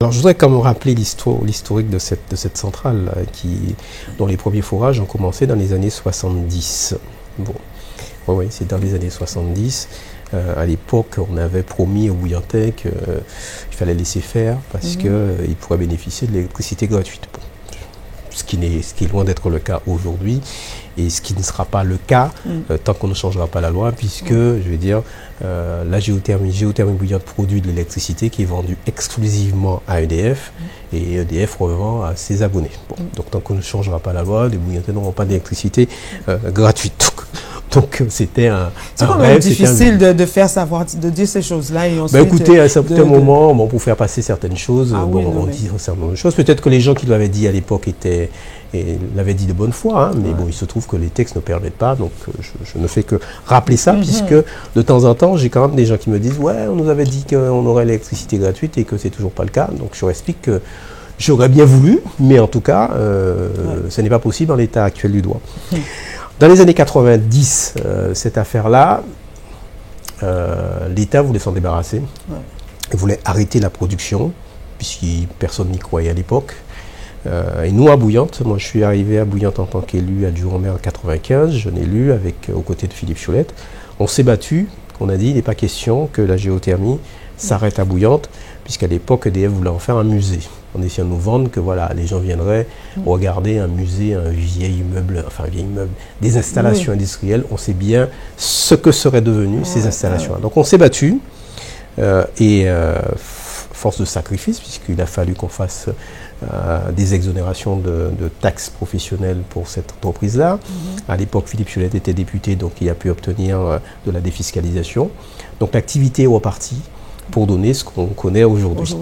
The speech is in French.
Alors je voudrais quand même rappeler l'historique de cette centrale dont les premiers forages ont commencé dans les années 70. Bon, oui, c'est dans les années 70. À l'époque, on avait promis aux Bouillantais qu'il fallait laisser faire parce qu'ils pourraient bénéficier de l'électricité gratuite. Bon. Ce qui est loin d'être le cas aujourd'hui et ce qui ne sera pas le cas tant qu'on ne changera pas la loi puisque, je vais dire, la géothermie bouillante produit de l'électricité qui est vendue exclusivement à EDF et EDF revend à ses abonnés. Bon, donc tant qu'on ne changera pas la loi, les Bouillantais n'auront pas d'électricité gratuite. Donc c'était un c'est quand même difficile de faire savoir, de dire ces choses-là et ensuite... écoutez, à un certain moment, bon, pour faire passer certaines choses, on dit certaines choses. Peut-être que les gens qui l'avaient dit à l'époque l'avaient dit de bonne foi, hein, mais bon, il se trouve que les textes ne permettent pas, donc je ne fais que rappeler ça, puisque de temps en temps, j'ai quand même des gens qui me disent « Ouais, on nous avait dit qu'on aurait l'électricité gratuite et que c'est toujours pas le cas. » Donc je leur explique que j'aurais bien voulu, mais en tout cas, ce n'est pas possible dans l'état actuel du droit. Dans les années 90, cette affaire-là, l'État voulait s'en débarrasser. Il voulait arrêter la production, puisque personne n'y croyait à l'époque. Et nous, à Bouillante, moi je suis arrivé à Bouillante en tant qu'élu adjoint au maire en 95, jeune élu, aux côtés de Philippe Choulette. On s'est battu, on a dit il n'est pas question que la géothermie s'arrête à Bouillante, puisqu'à l'époque, EDF voulait en faire un musée. On essayait de nous vendre que voilà, les gens viendraient regarder un musée, un vieil immeuble, des installations industrielles. On sait bien ce que seraient devenues ces installations. Donc on s'est battu force de sacrifice, puisqu'il a fallu qu'on fasse des exonérations de taxes professionnelles pour cette entreprise-là. À l'époque, Philippe Choulette était député, donc il a pu obtenir de la défiscalisation. Donc l'activité est repartie pour donner ce qu'on connaît aujourd'hui.